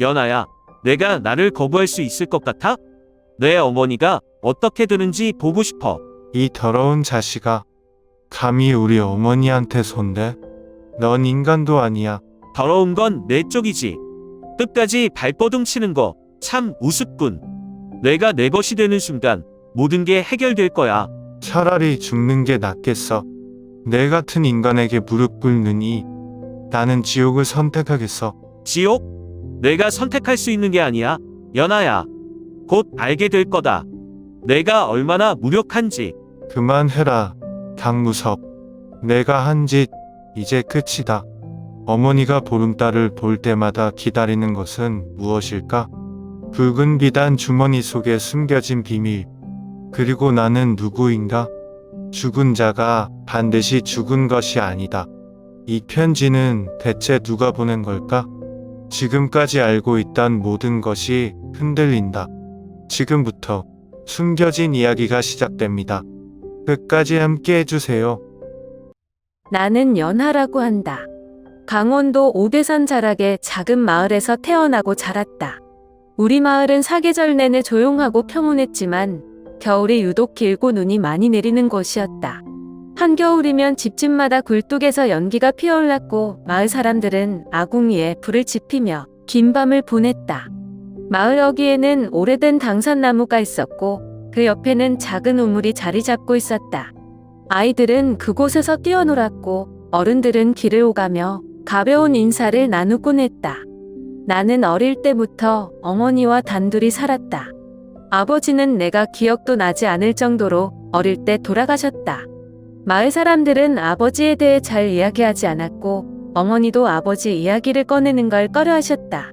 연아야, 내가 나를 거부할 수 있을 것 같아? 내 어머니가 어떻게 되는지 보고 싶어. 이 더러운 자식아. 감히 우리 어머니한테 손대? 넌 인간도 아니야. 더러운 건 내 쪽이지. 끝까지 발버둥 치는 거 참 우습군. 내가 내 것이 되는 순간 모든 게 해결될 거야. 차라리 죽는 게 낫겠어. 내 같은 인간에게 무릎 꿇느니 나는 지옥을 선택하겠어. 지옥? 내가 선택할 수 있는 게 아니야. 연아야, 곧 알게 될 거다. 내가 얼마나 무력한지. 그만해라, 강무섭. 내가 한 짓 이제 끝이다. 어머니가 보름달을 볼 때마다 기다리는 것은 무엇일까? 붉은 비단 주머니 속에 숨겨진 비밀. 그리고 나는 누구인가? 죽은 자가 반드시 죽은 것이 아니다. 이 편지는 대체 누가 보낸 걸까? 지금까지 알고 있던 모든 것이 흔들린다. 지금부터 숨겨진 이야기가 시작됩니다. 끝까지 함께 해주세요. 나는 연하라고 한다. 강원도 오대산 자락의 작은 마을에서 태어나고 자랐다. 우리 마을은 사계절 내내 조용하고 평온했지만 겨울이 유독 길고 눈이 많이 내리는 곳이었다. 한겨울이면 집집마다 굴뚝에서 연기가 피어올랐고 마을 사람들은 아궁이에 불을 지피며 긴 밤을 보냈다. 마을 어귀에는 오래된 당산나무가 있었고 그 옆에는 작은 우물이 자리 잡고 있었다. 아이들은 그곳에서 뛰어놀았고 어른들은 길을 오가며 가벼운 인사를 나누곤 했다. 나는 어릴 때부터 어머니와 단둘이 살았다. 아버지는 내가 기억도 나지 않을 정도로 어릴 때 돌아가셨다. 마을 사람들은 아버지에 대해 잘 이야기하지 않았고 어머니도 아버지 이야기를 꺼내는 걸 꺼려하셨다.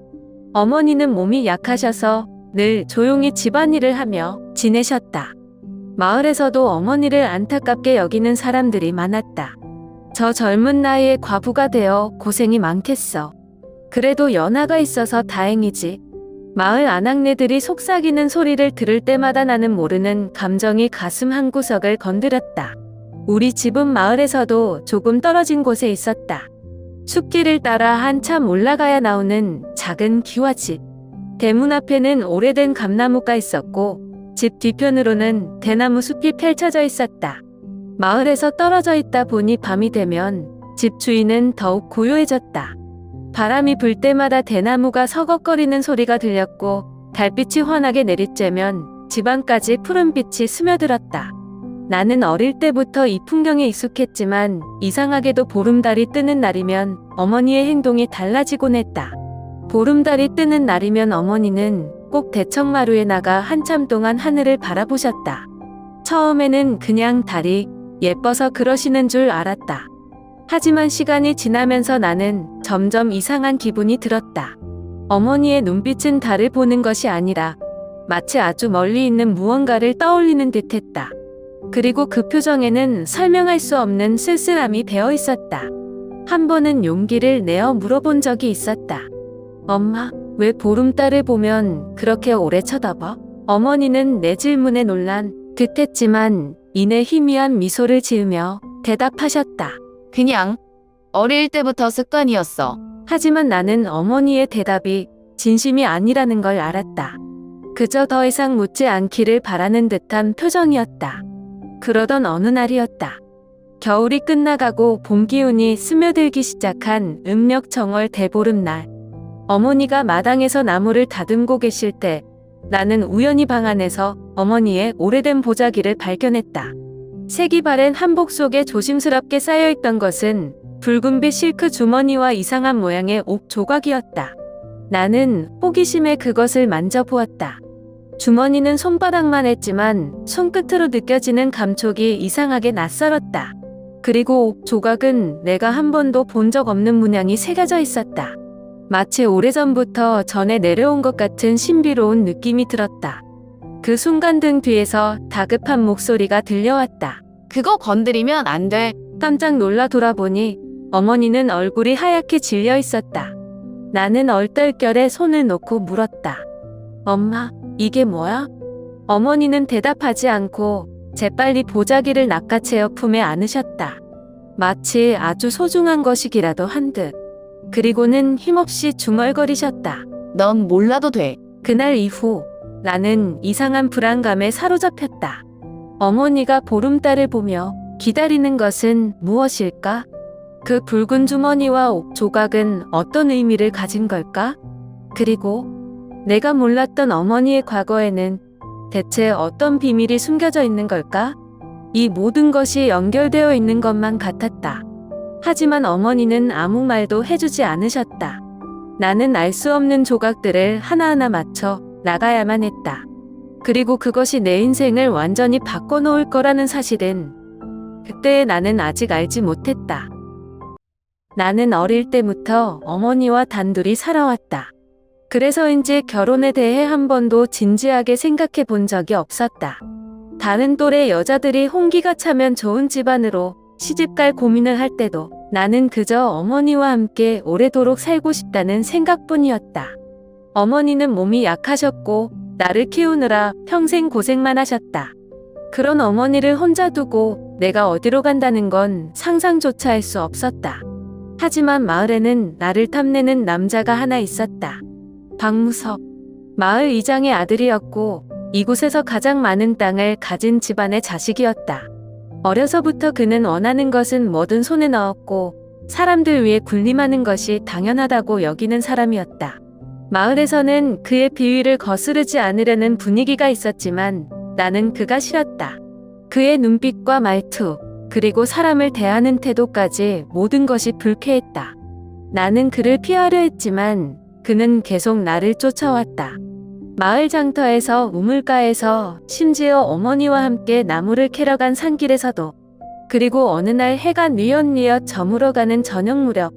어머니는 몸이 약하셔서 늘 조용히 집안일을 하며 지내셨다. 마을에서도 어머니를 안타깝게 여기는 사람들이 많았다. 저 젊은 나이에 과부가 되어 고생이 많겠어. 그래도 연하가 있어서 다행이지. 마을 아낙네들이 속삭이는 소리를 들을 때마다 나는 모르는 감정이 가슴 한구석을 건드렸다. 우리 집은 마을에서도 조금 떨어진 곳에 있었다. 숲길을 따라 한참 올라가야 나오는 작은 기와집. 대문 앞에는 오래된 감나무가 있었고 집 뒤편으로는 대나무 숲이 펼쳐져 있었다. 마을에서 떨어져 있다 보니 밤이 되면 집 주인은 더욱 고요해졌다. 바람이 불 때마다 대나무가 서걱거리는 소리가 들렸고 달빛이 환하게 내리쬐면 집안까지 푸른빛이 스며들었다. 나는 어릴 때부터 이 풍경에 익숙했지만 이상하게도 보름달이 뜨는 날이면 어머니의 행동이 달라지곤 했다. 보름달이 뜨는 날이면 어머니는 꼭 대청마루에 나가 한참 동안 하늘을 바라보셨다. 처음에는 그냥 달이 예뻐서 그러시는 줄 알았다. 하지만 시간이 지나면서 나는 점점 이상한 기분이 들었다. 어머니의 눈빛은 달을 보는 것이 아니라 마치 아주 멀리 있는 무언가를 떠올리는 듯했다. 그리고 그 표정에는 설명할 수 없는 쓸쓸함이 배어 있었다. 한 번은 용기를 내어 물어본 적이 있었다. 엄마, 왜 보름달을 보면 그렇게 오래 쳐다봐? 어머니는 내 질문에 놀란 듯했지만 이내 희미한 미소를 지으며 대답하셨다. 그냥 어릴 때부터 습관이었어. 하지만 나는 어머니의 대답이 진심이 아니라는 걸 알았다. 그저 더 이상 묻지 않기를 바라는 듯한 표정이었다. 그러던 어느 날이었다. 겨울이 끝나가고 봄 기운이 스며들기 시작한 음력 정월 대보름날. 어머니가 마당에서 나무를 다듬고 계실 때 나는 우연히 방 안에서 어머니의 오래된 보자기를 발견했다. 색이 바랜 한복 속에 조심스럽게 쌓여있던 것은 붉은빛 실크 주머니와 이상한 모양의 옥 조각이었다. 나는 호기심에 그것을 만져보았다. 주머니는 손바닥만 했지만 손끝으로 느껴지는 감촉이 이상하게 낯설었다. 그리고 옥 조각은 내가 한 번도 본 적 없는 문양이 새겨져 있었다. 마치 오래전부터 전해 내려온 것 같은 신비로운 느낌이 들었다. 그 순간 등 뒤에서 다급한 목소리가 들려왔다. 그거 건드리면 안 돼. 깜짝 놀라 돌아보니 어머니는 얼굴이 하얗게 질려 있었다. 나는 얼떨결에 손을 놓고 물었다. 엄마, 이게 뭐야? 어머니는 대답하지 않고 재빨리 보자기를 낚아채어 품에 안으셨다. 마치 아주 소중한 것이기라도 한 듯. 그리고는 힘없이 중얼거리셨다. 넌 몰라도 돼. 그날 이후 나는 이상한 불안감에 사로잡혔다. 어머니가 보름달을 보며 기다리는 것은 무엇일까? 그 붉은 주머니와 옥 조각은 어떤 의미를 가진 걸까? 그리고 내가 몰랐던 어머니의 과거에는 대체 어떤 비밀이 숨겨져 있는 걸까? 이 모든 것이 연결되어 있는 것만 같았다. 하지만 어머니는 아무 말도 해주지 않으셨다. 나는 알 수 없는 조각들을 하나하나 맞춰 나가야만 했다. 그리고 그것이 내 인생을 완전히 바꿔놓을 거라는 사실은 그때의 나는 아직 알지 못했다. 나는 어릴 때부터 어머니와 단둘이 살아왔다. 그래서인지 결혼에 대해 한 번도 진지하게 생각해 본 적이 없었다. 다른 또래 여자들이 홍기가 차면 좋은 집안으로 시집갈 고민을 할 때도 나는 그저 어머니와 함께 오래도록 살고 싶다는 생각뿐이었다. 어머니는 몸이 약하셨고 나를 키우느라 평생 고생만 하셨다. 그런 어머니를 혼자 두고 내가 어디로 간다는 건 상상조차 할 수 없었다. 하지만 마을에는 나를 탐내는 남자가 하나 있었다. 박무섭. 마을 이장의 아들이었고 이곳에서 가장 많은 땅을 가진 집안의 자식이었다. 어려서부터 그는 원하는 것은 뭐든 손에 넣었고 사람들 위해 군림하는 것이 당연하다고 여기는 사람이었다. 마을에서는 그의 비위를 거스르지 않으려는 분위기가 있었지만 나는 그가 싫었다. 그의 눈빛과 말투, 그리고 사람을 대하는 태도까지 모든 것이 불쾌했다. 나는 그를 피하려 했지만 그는 계속 나를 쫓아왔다. 마을 장터에서 우물가에서 심지어 어머니와 함께 나무를 캐러 간 산길에서도 그리고 어느 날 해가 뉘엿뉘엿 저물어가는 저녁 무렵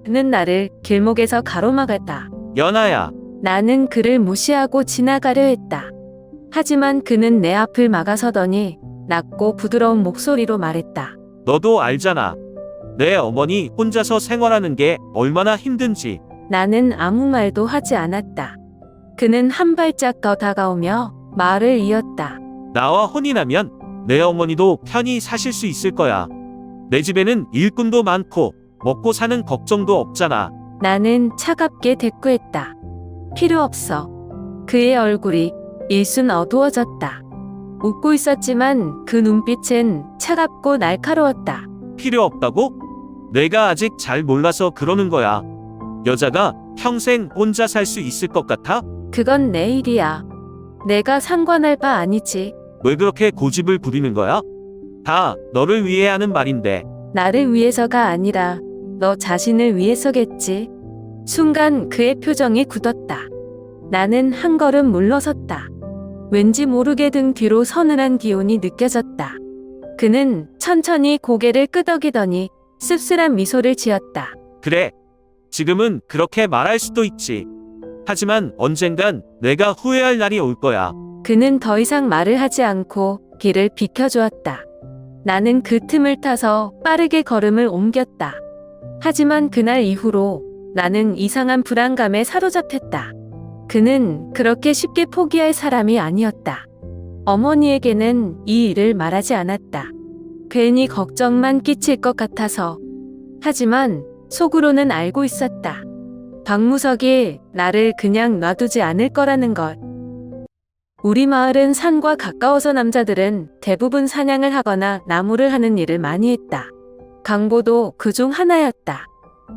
그는 나를 길목에서 가로막았다. 연아야, 나는 그를 무시하고 지나가려 했다. 하지만 그는 내 앞을 막아서더니 낮고 부드러운 목소리로 말했다. 너도 알잖아. 내 어머니 혼자서 생활하는 게 얼마나 힘든지. 나는 아무 말도 하지 않았다. 그는 한 발짝 더 다가오며 말을 이었다. 나와 혼인하면 내 어머니도 편히 사실 수 있을 거야. 내 집에는 일꾼도 많고 먹고 사는 걱정도 없잖아. 나는 차갑게 대꾸했다. 필요 없어. 그의 얼굴이 일순 어두워졌다. 웃고 있었지만 그 눈빛은 차갑고 날카로웠다. 필요 없다고? 내가 아직 잘 몰라서 그러는 거야. 여자가 평생 혼자 살 수 있을 것 같아? 그건 내 일이야. 내가 상관할 바 아니지. 왜 그렇게 고집을 부리는 거야? 다 너를 위해 하는 말인데. 나를 위해서가 아니라 너 자신을 위해서겠지. 순간 그의 표정이 굳었다. 나는 한 걸음 물러섰다. 왠지 모르게 등 뒤로 서늘한 기운이 느껴졌다. 그는 천천히 고개를 끄덕이더니 씁쓸한 미소를 지었다. 그래. 지금은 그렇게 말할 수도 있지. 하지만 언젠간 내가 후회할 날이 올 거야. 그는 더 이상 말을 하지 않고 길을 비켜주었다. 나는 그 틈을 타서 빠르게 걸음을 옮겼다. 하지만 그날 이후로 나는 이상한 불안감에 사로잡혔다. 그는 그렇게 쉽게 포기할 사람이 아니었다. 어머니에게는 이 일을 말하지 않았다. 괜히 걱정만 끼칠 것 같아서. 하지만 속으로는 알고 있었다. 박무석이 나를 그냥 놔두지 않을 거라는 것. 우리 마을은 산과 가까워서 남자들은 대부분 사냥을 하거나 나무를 하는 일을 많이 했다. 강보도 그중 하나였다.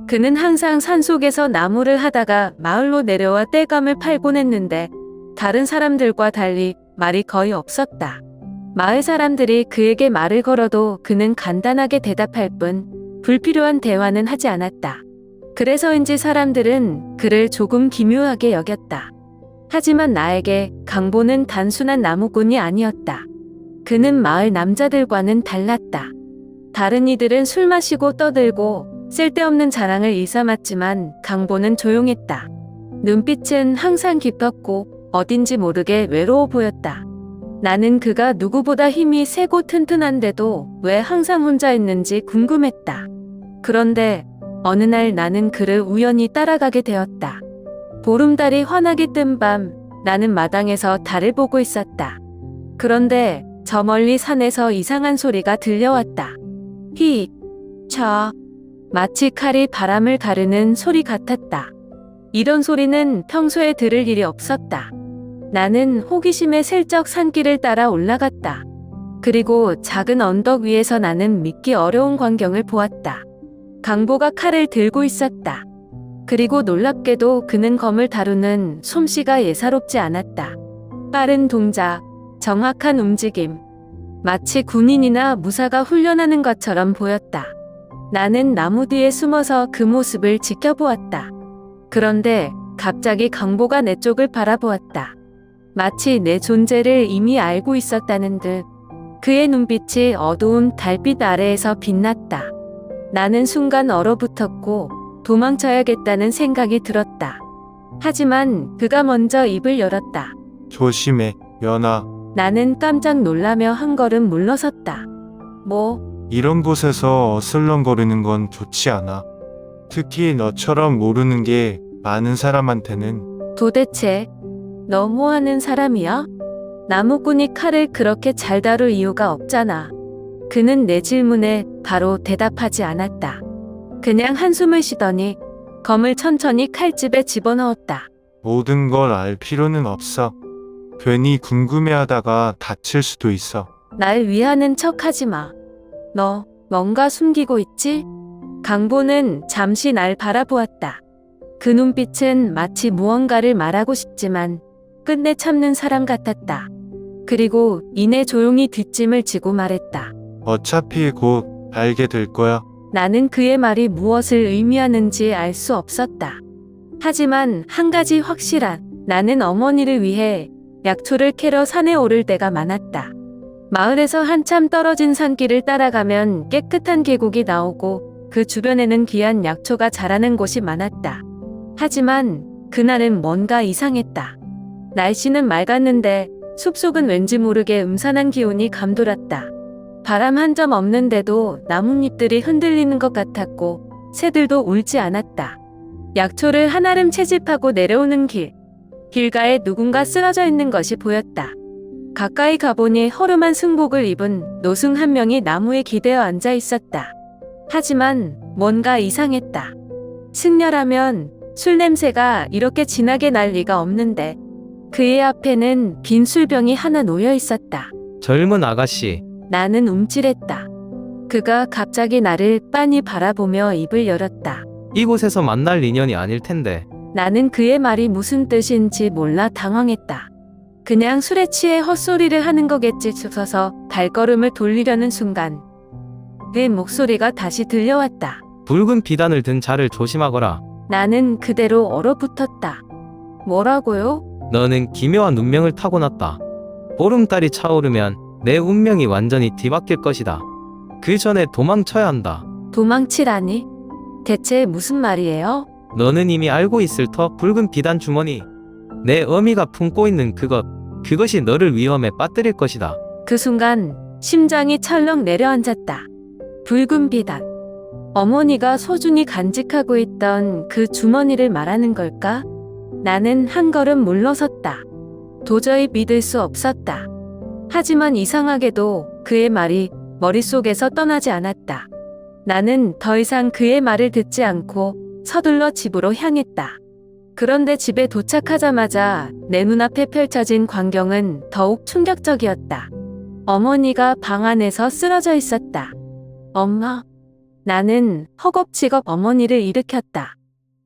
그는 항상 산속에서 나무를 하다가 마을로 내려와 땔감을 팔곤 했는데 다른 사람들과 달리 말이 거의 없었다. 마을 사람들이 그에게 말을 걸어도 그는 간단하게 대답할 뿐 불필요한 대화는 하지 않았다. 그래서인지 사람들은 그를 조금 기묘하게 여겼다. 하지만 나에게 강보는 단순한 나무꾼이 아니었다. 그는 마을 남자들과는 달랐다. 다른 이들은 술 마시고 떠들고 쓸데없는 자랑을 일삼았지만 강보는 조용했다. 눈빛은 항상 깊었고 어딘지 모르게 외로워 보였다. 나는 그가 누구보다 힘이 세고 튼튼한데도 왜 항상 혼자 있는지 궁금했다. 그런데 어느 날 나는 그를 우연히 따라가게 되었다. 보름달이 환하게 뜬 밤, 나는 마당에서 달을 보고 있었다. 그런데 저 멀리 산에서 이상한 소리가 들려왔다. 휘, 차, 마치 칼이 바람을 가르는 소리 같았다. 이런 소리는 평소에 들을 일이 없었다. 나는 호기심에 슬쩍 산길을 따라 올라갔다. 그리고 작은 언덕 위에서 나는 믿기 어려운 광경을 보았다. 강보가 칼을 들고 있었다. 그리고 놀랍게도 그는 검을 다루는 솜씨가 예사롭지 않았다. 빠른 동작, 정확한 움직임. 마치 군인이나 무사가 훈련하는 것처럼 보였다. 나는 나무 뒤에 숨어서 그 모습을 지켜보았다. 그런데 갑자기 강보가 내 쪽을 바라보았다. 마치 내 존재를 이미 알고 있었다는 듯 그의 눈빛이 어두운 달빛 아래에서 빛났다. 나는 순간 얼어붙었고 도망쳐야겠다는 생각이 들었다. 하지만 그가 먼저 입을 열었다. 조심해, 연아. 나는 깜짝 놀라며 한 걸음 물러섰다. 뭐, 이런 곳에서 어슬렁거리는 건 좋지 않아. 특히 너처럼 모르는 게 많은 사람한테는. 도대체 너 뭐 하는 사람이야? 나무꾼이 칼을 그렇게 잘 다룰 이유가 없잖아. 그는 내 질문에 바로 대답하지 않았다. 그냥 한숨을 쉬더니 검을 천천히 칼집에 집어넣었다. 모든 걸 알 필요는 없어. 괜히 궁금해하다가 다칠 수도 있어. 날 위하는 척 하지 마. 너 뭔가 숨기고 있지? 강보는 잠시 날 바라보았다. 그 눈빛은 마치 무언가를 말하고 싶지만 끝내 참는 사람 같았다. 그리고 이내 조용히 뒷짐을 지고 말했다. 어차피 곧 알게 될 거야. 나는 그의 말이 무엇을 의미하는지 알 수 없었다. 하지만 한 가지 확실한, 나는 어머니를 위해 약초를 캐러 산에 오를 때가 많았다. 마을에서 한참 떨어진 산길을 따라가면 깨끗한 계곡이 나오고 그 주변에는 귀한 약초가 자라는 곳이 많았다. 하지만 그날은 뭔가 이상했다. 날씨는 맑았는데 숲속은 왠지 모르게 음산한 기운이 감돌았다. 바람 한 점 없는데도 나뭇잎들이 흔들리는 것 같았고 새들도 울지 않았다. 약초를 한아름 채집하고 내려오는 길가에 누군가 쓰러져 있는 것이 보였다. 가까이 가보니 허름한 승복을 입은 노승 한 명이 나무에 기대어 앉아 있었다. 하지만 뭔가 이상했다. 승려라면 술 냄새가 이렇게 진하게 날 리가 없는데 그의 앞에는 빈 술병이 하나 놓여 있었다. 젊은 아가씨, 나는 움찔했다. 그가 갑자기 나를 빤히 바라보며 입을 열었다. 이곳에서 만날 인연이 아닐 텐데. 나는 그의 말이 무슨 뜻인지 몰라 당황했다. 그냥 술에 취해 헛소리를 하는 거겠지 싶어서 발걸음을 돌리려는 순간 그의 목소리가 다시 들려왔다. 붉은 비단을 든 자를 조심하거라. 나는 그대로 얼어붙었다. 뭐라고요? 너는 기묘한 운명을 타고났다. 보름달이 차오르면 내 운명이 완전히 뒤바뀔 것이다. 그 전에 도망쳐야 한다. 도망치라니? 대체 무슨 말이에요? 너는 이미 알고 있을 터 붉은 비단 주머니. 내 어미가 품고 있는 그것이 너를 위험에 빠뜨릴 것이다. 그 순간 심장이 철렁 내려앉았다. 붉은 비단. 어머니가 소중히 간직하고 있던 그 주머니를 말하는 걸까? 나는 한 걸음 물러섰다. 도저히 믿을 수 없었다. 하지만 이상하게도 그의 말이 머릿속에서 떠나지 않았다. 나는 더 이상 그의 말을 듣지 않고 서둘러 집으로 향했다. 그런데 집에 도착하자마자 내 눈앞에 펼쳐진 광경은 더욱 충격적이었다. 어머니가 방 안에서 쓰러져 있었다. 엄마. 나는 허겁지겁 어머니를 일으켰다.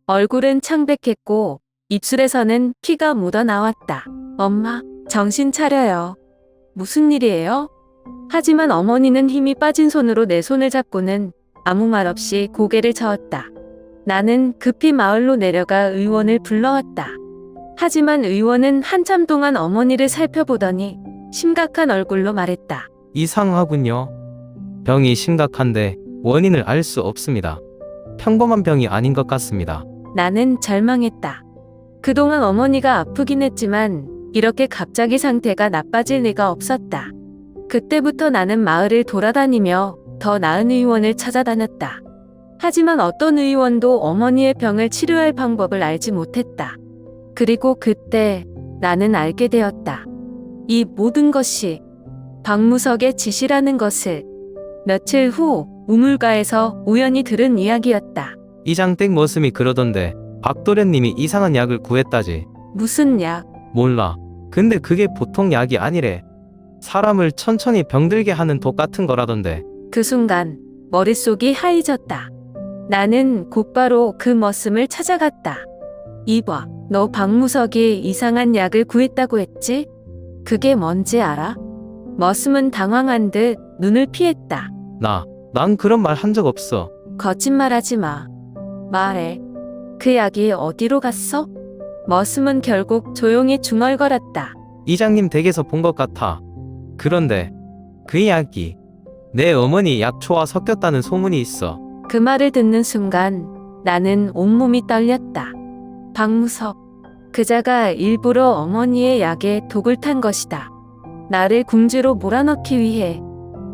얼굴은 창백했고 입술에서는 피가 묻어나왔다. 엄마, 정신 차려요. 무슨 일이에요? 하지만 어머니는 힘이 빠진 손으로 내 손을 잡고는 아무 말 없이 고개를 저었다. 나는 급히 마을로 내려가 의원을 불러왔다. 하지만 의원은 한참 동안 어머니를 살펴보더니 심각한 얼굴로 말했다. 이상하군요. 병이 심각한데 원인을 알 수 없습니다. 평범한 병이 아닌 것 같습니다. 나는 절망했다. 그동안 어머니가 아프긴 했지만 이렇게 갑자기 상태가 나빠질 리가 없었다. 그때부터 나는 마을을 돌아다니며 더 나은 의원을 찾아다녔다. 하지만 어떤 의원도 어머니의 병을 치료할 방법을 알지 못했다. 그리고 그때 나는 알게 되었다. 이 모든 것이 박무석의 짓이라는 것을. 며칠 후 우물가에서 우연히 들은 이야기였다. 이장댁 머슴이 그러던데 박도련님이 이상한 약을 구했다지. 무슨 약? 몰라. 근데 그게 보통 약이 아니래. 사람을 천천히 병들게 하는 독 같은 거라던데. 그 순간 머릿속이 하얘졌다. 나는 곧바로 그 머슴을 찾아갔다. 이봐, 너 박무석이 이상한 약을 구했다고 했지? 그게 뭔지 알아? 머슴은 당황한 듯 눈을 피했다. 난 그런 말 한 적 없어. 거짓말하지 마. 말해. 그 약이 어디로 갔어? 머슴은 결국 조용히 중얼거렸다. 이장님 댁에서 본 것 같아. 그런데 그 약이 내 어머니 약초와 섞였다는 소문이 있어. 그 말을 듣는 순간 나는 온몸이 떨렸다. 박무석. 그자가 일부러 어머니의 약에 독을 탄 것이다. 나를 궁지로 몰아넣기 위해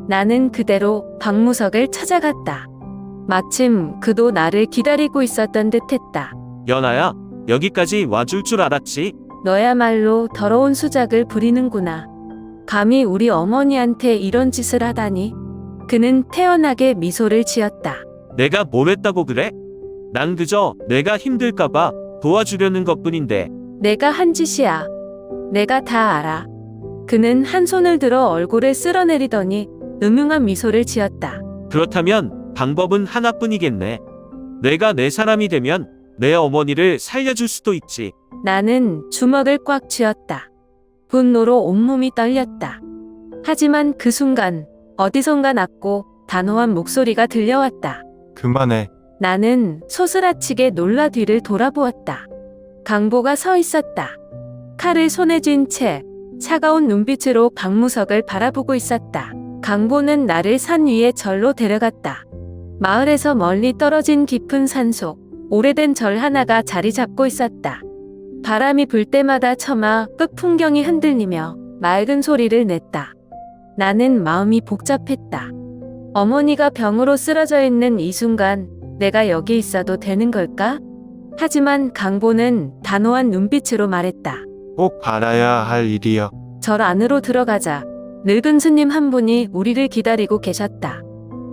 나는 그대로 박무석을 찾아갔다. 마침 그도 나를 기다리고 있었던 듯했다. 연아야, 여기까지 와줄 줄 알았지? 너야말로 더러운 수작을 부리는구나. 감히 우리 어머니한테 이런 짓을 하다니. 그는 태연하게 미소를 지었다. 내가 뭘 했다고 그래? 난 그저 내가 힘들까봐 도와주려는 것뿐인데. 내가 한 짓이야. 내가 다 알아. 그는 한 손을 들어 얼굴을 쓸어내리더니 음흉한 미소를 지었다. 그렇다면 방법은 하나뿐이겠네. 내가 내 사람이 되면 내 어머니를 살려줄 수도 있지. 나는 주먹을 꽉 쥐었다. 분노로 온몸이 떨렸다. 하지만 그 순간 어디선가 낮고 단호한 목소리가 들려왔다. 그만해. 나는 소스라치게 놀라 뒤를 돌아보았다. 강보가 서 있었다. 칼을 손에 쥔 채 차가운 눈빛으로 박무석을 바라보고 있었다. 강보는 나를 산 위에 절로 데려갔다. 마을에서 멀리 떨어진 깊은 산속, 오래된 절 하나가 자리 잡고 있었다. 바람이 불 때마다 처마 끝 풍경이 흔들리며 맑은 소리를 냈다. 나는 마음이 복잡했다. 어머니가 병으로 쓰러져 있는 이 순간 내가 여기 있어도 되는 걸까? 하지만 강보는 단호한 눈빛으로 말했다. 꼭 알아야 할 일이여. 절 안으로 들어가자. 늙은 스님 한 분이 우리를 기다리고 계셨다.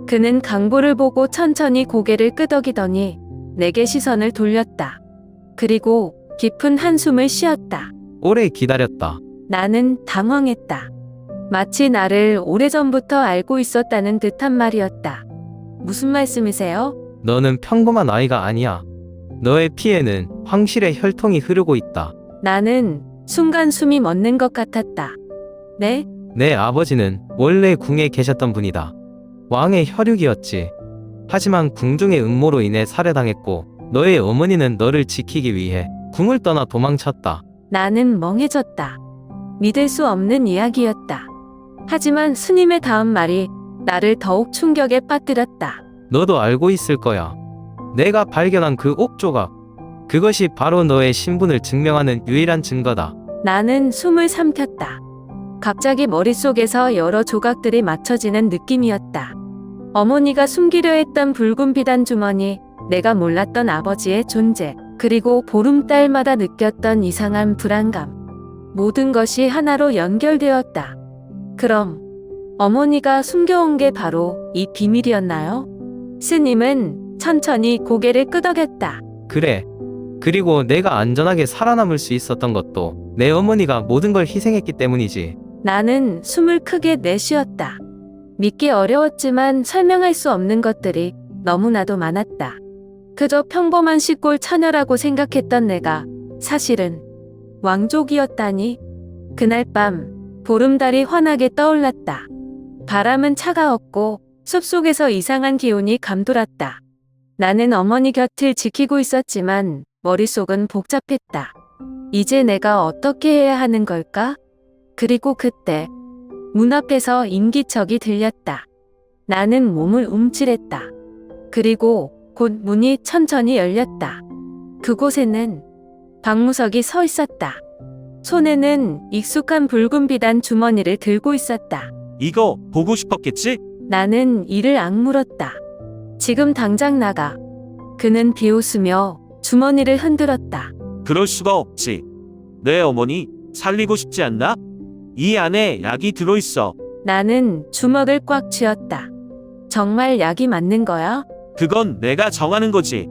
그는 강보를 보고 천천히 고개를 끄덕이더니 내게 시선을 돌렸다. 그리고 깊은 한숨을 쉬었다. 오래 기다렸다. 나는 당황했다. 마치 나를 오래전부터 알고 있었다는 듯한 말이었다. 무슨 말씀이세요? 너는 평범한 아이가 아니야. 너의 피에는 황실의 혈통이 흐르고 있다. 나는 순간 숨이 멎는 것 같았다. 네? 내 아버지는 원래 궁에 계셨던 분이다. 왕의 혈육이었지. 하지만 궁중의 음모로 인해 살해당했고 너의 어머니는 너를 지키기 위해 궁을 떠나 도망쳤다. 나는 멍해졌다. 믿을 수 없는 이야기였다. 하지만 스님의 다음 말이 나를 더욱 충격에 빠뜨렸다. 너도 알고 있을 거야. 내가 발견한 그 옥조각. 그것이 바로 너의 신분을 증명하는 유일한 증거다. 나는 숨을 삼켰다. 갑자기 머릿속에서 여러 조각들이 맞춰지는 느낌이었다. 어머니가 숨기려 했던 붉은 비단 주머니, 내가 몰랐던 아버지의 존재, 그리고 보름달마다 느꼈던 이상한 불안감. 모든 것이 하나로 연결되었다. 그럼 어머니가 숨겨온 게 바로 이 비밀이었나요? 스님은 천천히 고개를 끄덕였다. 그래. 그리고 내가 안전하게 살아남을 수 있었던 것도 내 어머니가 모든 걸 희생했기 때문이지. 나는 숨을 크게 내쉬었다. 믿기 어려웠지만 설명할 수 없는 것들이 너무나도 많았다. 그저 평범한 시골 처녀라고 생각했던 내가 사실은 왕족이었다니. 그날 밤 보름달이 환하게 떠올랐다. 바람은 차가웠고 숲속에서 이상한 기운이 감돌았다. 나는 어머니 곁을 지키고 있었지만 머릿속은 복잡했다. 이제 내가 어떻게 해야 하는 걸까? 그리고 그때 문 앞에서 임기척이 들렸다. 나는 몸을 움찔했다. 그리고 곧 문이 천천히 열렸다. 그곳에는 박무석이 서 있었다. 손에는 익숙한 붉은 비단 주머니를 들고 있었다. 이거 보고 싶었겠지? 나는 이를 악물었다. 지금 당장 나가. 그는 비웃으며 주머니를 흔들었다. 그럴 수가 없지. 내 어머니 살리고 싶지 않나? 이 안에 약이 들어있어. 나는 주먹을 꽉 쥐었다. 정말 약이 맞는 거야? 그건 내가 정하는 거지.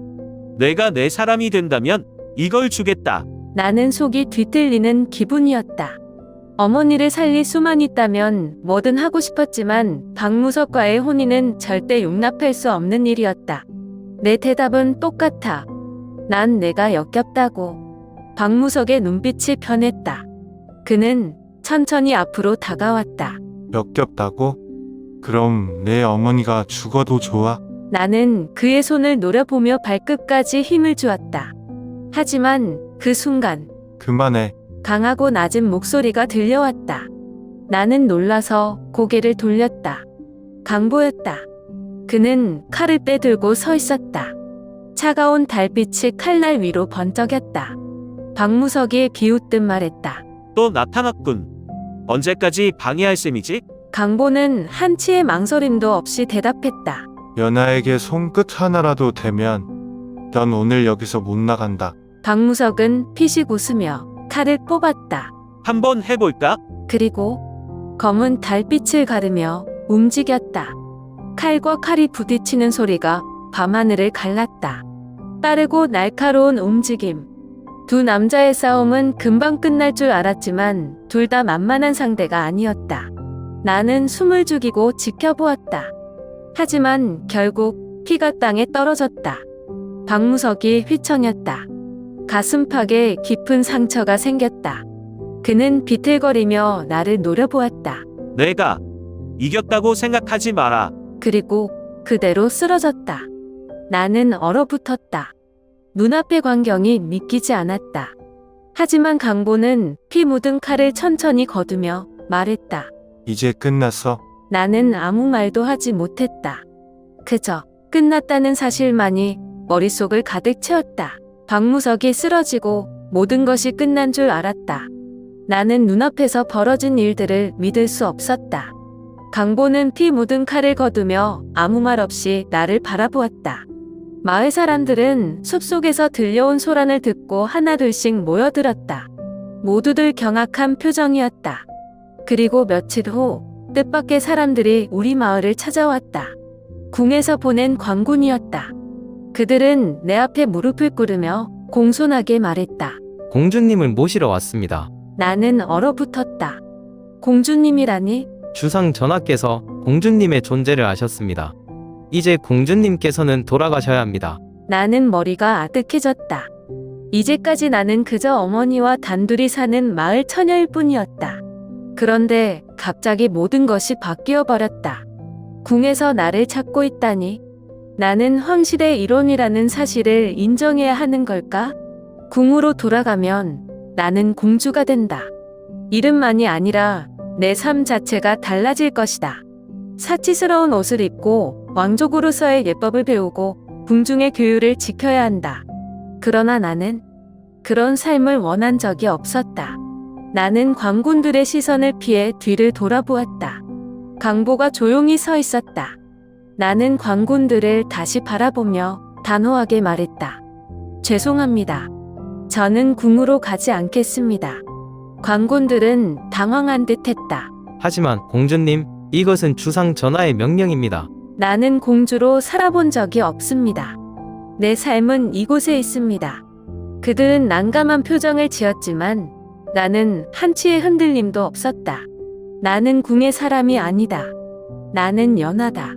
내가 내 사람이 된다면 이걸 주겠다. 나는 속이 뒤틀리는 기분이었다. 어머니를 살릴 수만 있다면 뭐든 하고 싶었지만 박무석과의 혼인은 절대 용납할 수 없는 일이었다. 내 대답은 똑같아. 난 내가 역겹다고. 박무석의 눈빛이 변했다. 그는 천천히 앞으로 다가왔다. 역겹다고? 그럼 내 어머니가 죽어도 좋아? 나는 그의 손을 노려보며 발끝까지 힘을 주었다. 하지만 그 순간 그만해. 강하고 낮은 목소리가 들려왔다. 나는 놀라서 고개를 돌렸다. 강보였다. 그는 칼을 빼들고 서 있었다. 차가운 달빛이 칼날 위로 번쩍였다. 박무석이 비웃듯 말했다. 또 나타났군. 언제까지 방해할 셈이지? 강보는 한치의 망설임도 없이 대답했다. 연하에게 손끝 하나라도 대면 넌 오늘 여기서 못 나간다. 박무석은 피식 웃으며 칼을 뽑았다. 한번 해볼까? 그리고 검은 달빛을 가르며 움직였다. 칼과 칼이 부딪히는 소리가 밤하늘을 갈랐다. 빠르고 날카로운 움직임. 두 남자의 싸움은 금방 끝날 줄 알았지만 둘 다 만만한 상대가 아니었다. 나는 숨을 죽이고 지켜보았다. 하지만 결국 피가 땅에 떨어졌다. 박무석이 휘청였다. 가슴팍에 깊은 상처가 생겼다. 그는 비틀거리며 나를 노려보았다. 내가 이겼다고 생각하지 마라. 그리고 그대로 쓰러졌다. 나는 얼어붙었다. 눈앞의 광경이 믿기지 않았다. 하지만 강보는 피 묻은 칼을 천천히 거두며 말했다. 이제 끝났어. 나는 아무 말도 하지 못했다. 그저 끝났다는 사실만이 머릿속을 가득 채웠다. 박무석이 쓰러지고 모든 것이 끝난 줄 알았다. 나는 눈앞에서 벌어진 일들을 믿을 수 없었다. 강보는 피 묻은 칼을 거두며 아무 말 없이 나를 바라보았다. 마을 사람들은 숲속에서 들려온 소란을 듣고 하나둘씩 모여들었다. 모두들 경악한 표정이었다. 그리고 며칠 후 뜻밖의 사람들이 우리 마을을 찾아왔다. 궁에서 보낸 광군이었다. 그들은 내 앞에 무릎을 꿇으며 공손하게 말했다. 공주님을 모시러 왔습니다. 나는 얼어붙었다. 공주님이라니? 주상 전하께서 공주님의 존재를 아셨습니다. 이제 공주님께서는 돌아가셔야 합니다. 나는 머리가 아득해졌다. 이제까지 나는 그저 어머니와 단둘이 사는 마을 처녀일 뿐이었다. 그런데 갑자기 모든 것이 바뀌어 버렸다. 궁에서 나를 찾고 있다니. 나는 황실의 일원이라는 사실을 인정해야 하는 걸까? 궁으로 돌아가면 나는 공주가 된다. 이름만이 아니라 내 삶 자체가 달라질 것이다. 사치스러운 옷을 입고 왕족으로서의 예법을 배우고 궁중의 규율을 지켜야 한다. 그러나 나는 그런 삶을 원한 적이 없었다. 나는 광군들의 시선을 피해 뒤를 돌아보았다. 강보가 조용히 서 있었다. 나는 광군들을 다시 바라보며 단호하게 말했다. 죄송합니다. 저는 궁으로 가지 않겠습니다. 광군들은 당황한 듯 했다. 하지만 공주님, 이것은 주상 전하의 명령입니다. 나는 공주로 살아본 적이 없습니다. 내 삶은 이곳에 있습니다. 그들은 난감한 표정을 지었지만 나는 한치의 흔들림도 없었다. 나는 궁의 사람이 아니다. 나는 연하다.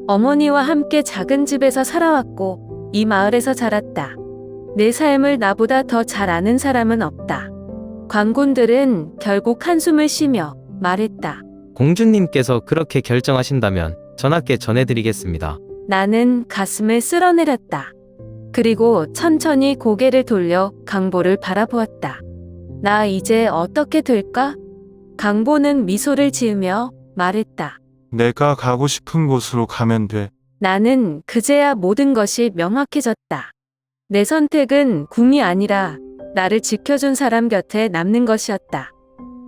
어머니와 함께 작은 집에서 살아왔고 이 마을에서 자랐다. 내 삶을 나보다 더 잘 아는 사람은 없다. 광군들은 결국 한숨을 쉬며 말했다. 공주님께서 그렇게 결정하신다면 전하께 전해드리겠습니다. 나는 가슴을 쓸어내렸다. 그리고 천천히 고개를 돌려 강보를 바라보았다. 나 이제 어떻게 될까? 강보는 미소를 지으며 말했다. 내가 가고 싶은 곳으로 가면 돼. 나는 그제야 모든 것이 명확해졌다. 내 선택은 궁이 아니라 나를 지켜준 사람 곁에 남는 것이었다.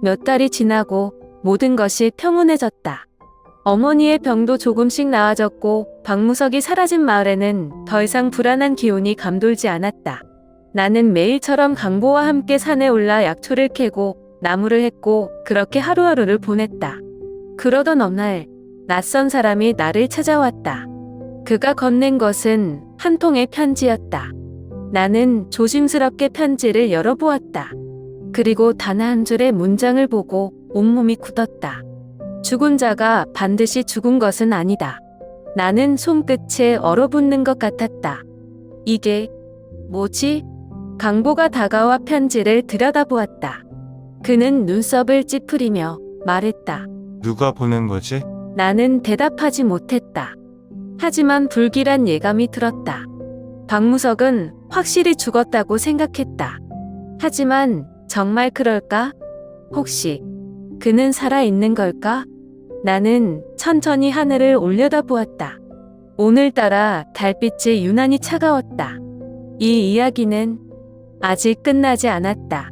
몇 달이 지나고 모든 것이 평온해졌다. 어머니의 병도 조금씩 나아졌고 박무석이 사라진 마을에는 더 이상 불안한 기운이 감돌지 않았다. 나는 매일처럼 강보와 함께 산에 올라 약초를 캐고 나무를 했고 그렇게 하루하루를 보냈다. 그러던 어느 날 낯선 사람이 나를 찾아왔다. 그가 건넨 것은 한 통의 편지였다. 나는 조심스럽게 편지를 열어보았다. 그리고 단 한 줄의 문장을 보고 온몸이 굳었다. 죽은 자가 반드시 죽은 것은 아니다. 나는 손끝에 얼어붙는 것 같았다. 이게 뭐지? 강보가 다가와 편지를 들여다보았다. 그는 눈썹을 찌푸리며 말했다. 누가 보낸 거지? 나는 대답하지 못했다. 하지만 불길한 예감이 들었다. 박무석은 확실히 죽었다고 생각했다. 하지만 정말 그럴까? 혹시 그는 살아있는 걸까? 나는 천천히 하늘을 올려다보았다. 오늘따라 달빛이 유난히 차가웠다. 이 이야기는 아직 끝나지 않았다.